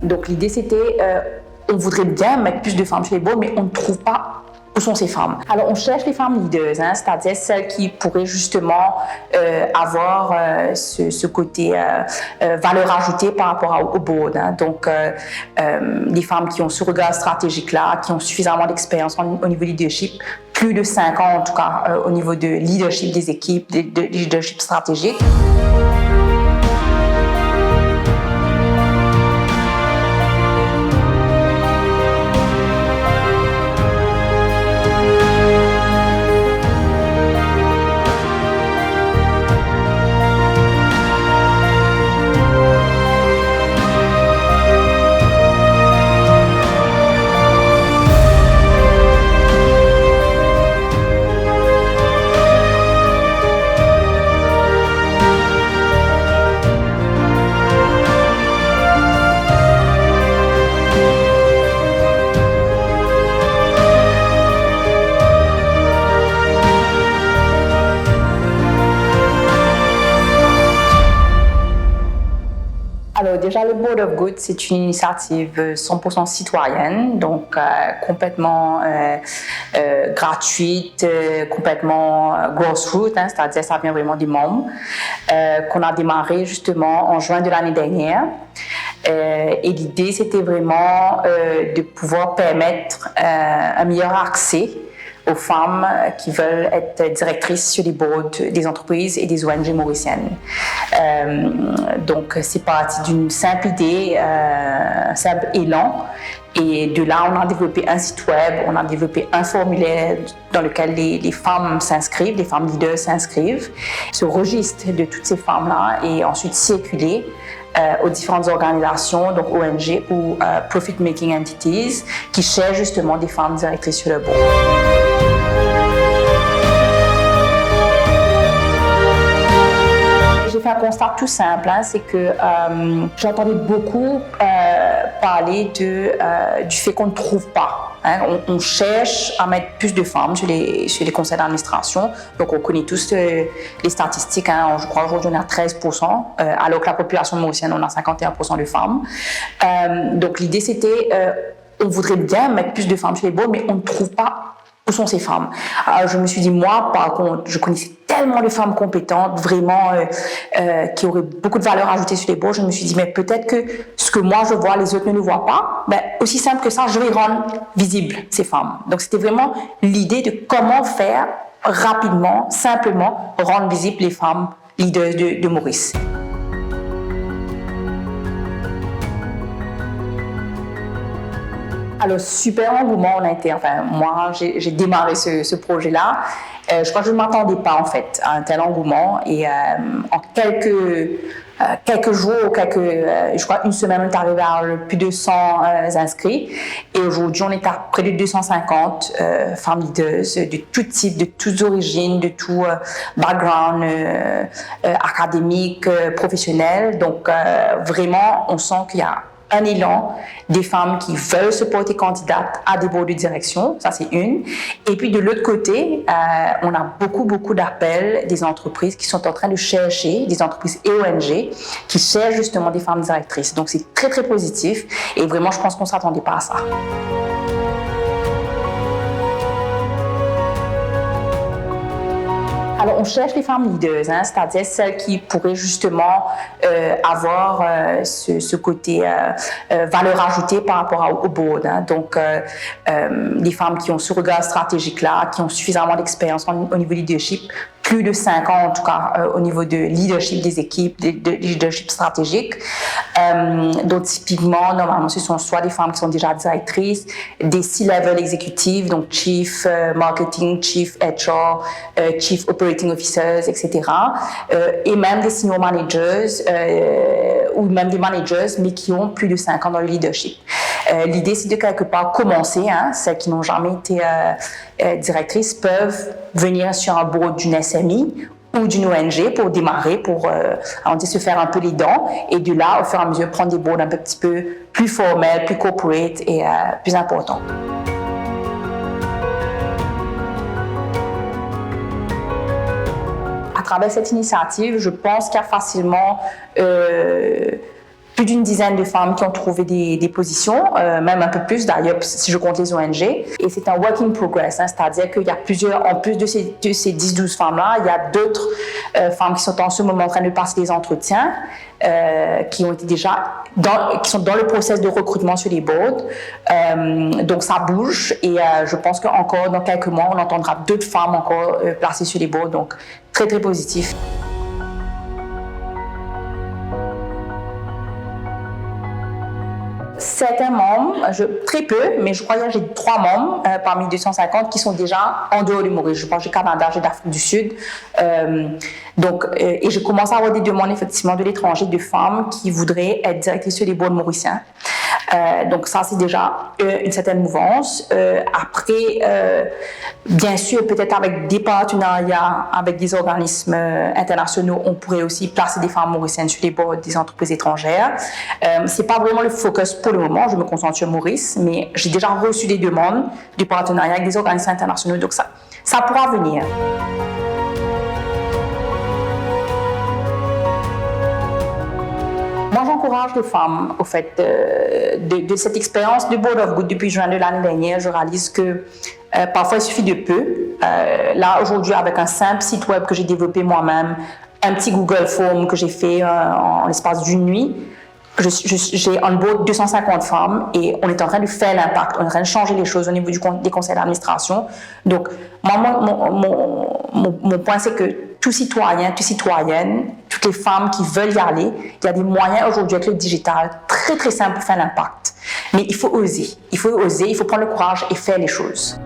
Donc l'idée c'était, on voudrait bien mettre plus de femmes chez les boards, mais on ne trouve pas où sont ces femmes. Alors on cherche les femmes leaders, c'est-à-dire celles qui pourraient justement avoir ce côté valeur ajoutée par rapport au board. Donc les femmes qui ont ce regard stratégique là, qui ont suffisamment d'expérience au niveau leadership, plus de 5 ans en tout cas au niveau de leadership des équipes, de leadership stratégique. Alors déjà, le Board of Good, c'est une initiative 100% citoyenne, donc complètement gratuite, complètement grassroots, c'est-à-dire ça vient vraiment des membres, qu'on a démarré justement en juin de l'année dernière. Et l'idée, c'était vraiment de pouvoir permettre un meilleur accès aux femmes qui veulent être directrices sur les boards des entreprises et des ONG mauriciennes. Donc, c'est parti d'une simple idée, un simple élan. Et de là, on a développé un site web, on a développé un formulaire dans lequel les femmes s'inscrivent, les femmes leaders s'inscrivent. Ce registre de toutes ces femmes-là est ensuite circulé aux différentes organisations, donc ONG ou profit-making entities, qui cherchent justement des femmes directrices sur le board. J'ai fait un constat tout simple, c'est que j'entendais beaucoup parler du fait qu'on ne trouve pas. On cherche à mettre plus de femmes sur les conseils d'administration. Donc on connaît tous les statistiques. Je crois aujourd'hui on est à 13%, alors que la population mauricienne on a 51% de femmes. Donc l'idée c'était, on voudrait bien mettre plus de femmes sur les boards, mais on ne trouve pas où sont ces femmes. Alors je me suis dit, moi par contre, je connaissais tellement de femmes compétentes, vraiment qui auraient beaucoup de valeur ajoutée sur les boards. Je me suis dit, mais peut-être que ce que moi je vois, les autres ne le voient pas. Aussi simple que ça, je vais rendre visibles ces femmes. Donc c'était vraiment l'idée de comment faire rapidement, simplement, rendre visibles les femmes leaders de Maurice. Alors, super engouement, on a été, moi, j'ai démarré ce projet-là. Je crois que je ne m'attendais pas, en fait, à un tel engouement. Et en quelques jours, je crois une semaine, on est arrivé à plus de 100 inscrits. Et aujourd'hui, on est à près de 250 femmes leaders de tout type, de toutes origines, de tout background académique, professionnel. Donc, vraiment, on sent qu'il y a un élan des femmes qui veulent se porter candidates à des boards de direction, ça c'est une. Et puis de l'autre côté, on a beaucoup d'appels des entreprises qui sont en train de chercher, des entreprises et ONG, qui cherchent justement des femmes directrices. Donc c'est très positif et vraiment je pense qu'on ne s'attendait pas à ça. Alors, on cherche les femmes leaders, c'est-à-dire celles qui pourraient justement avoir ce côté valeur ajoutée par rapport au board. Donc, les femmes qui ont ce regard stratégique-là, qui ont suffisamment d'expérience au niveau leadership, plus de 5 ans en tout cas au niveau de leadership des équipes, de leadership stratégique. Donc typiquement, normalement, ce sont soit des femmes qui sont déjà directrices, des C-level exécutives, donc Chief Marketing, Chief HR, Chief Operating Officers, etc. Et même des senior managers ou même des managers, mais qui ont plus de 5 ans dans le leadership. L'idée, c'est de quelque part commencer, celles qui n'ont jamais été directrices peuvent venir sur un board d'une SMI ou d'une ONG pour démarrer, pour se faire un peu les dents et de là, au fur et à mesure, prendre des boards un petit peu plus formels, plus corporate et plus importants. À travers cette initiative, je pense qu'il y a facilement plus d'une dizaine de femmes qui ont trouvé des positions, même un peu plus d'ailleurs si je compte les ONG. Et c'est un work in progress, c'est-à-dire qu'il y a plusieurs, en plus de ces 10-12 femmes-là, il y a d'autres femmes qui sont en ce moment en train de passer des entretiens, qui ont été déjà qui sont dans le process de recrutement sur les boards. Donc ça bouge et je pense qu'encore dans quelques mois, on entendra d'autres femmes encore placées sur les boards. Donc très très positif. Certains membres, très peu, mais je crois que j'ai 3 membres parmi 250 qui sont déjà en dehors du Maurice. Je pense que j'ai Canada, j'ai d'Afrique du Sud. Et je commence à avoir des demandes effectivement de l'étranger, de femmes qui voudraient être directrices sur les boards mauriciens. Donc ça, c'est déjà une certaine mouvance. Après, bien sûr, peut-être avec des partenariats avec des organismes internationaux, on pourrait aussi placer des femmes mauriciennes sur les boards des entreprises étrangères. C'est pas vraiment le focus pour le moment, je me concentre sur Maurice, mais j'ai déjà reçu des demandes de partenariat avec des organismes internationaux, donc ça pourra venir. Moi, j'encourage les femmes, au fait, de cette expérience de Board of Good depuis juin de l'année dernière. Je réalise que parfois, il suffit de peu. Là, aujourd'hui, avec un simple site web que j'ai développé moi-même, un petit Google Form que j'ai fait en l'espace d'une nuit, j'ai on board 250 femmes et on est en train de faire l'impact, on est en train de changer les choses au niveau des conseils d'administration. Donc, moi, mon point, c'est que tout citoyen, toute citoyenne, toutes les femmes qui veulent y aller, il y a des moyens aujourd'hui avec le digital très très simple pour faire l'impact. Mais il faut oser, il faut prendre le courage et faire les choses.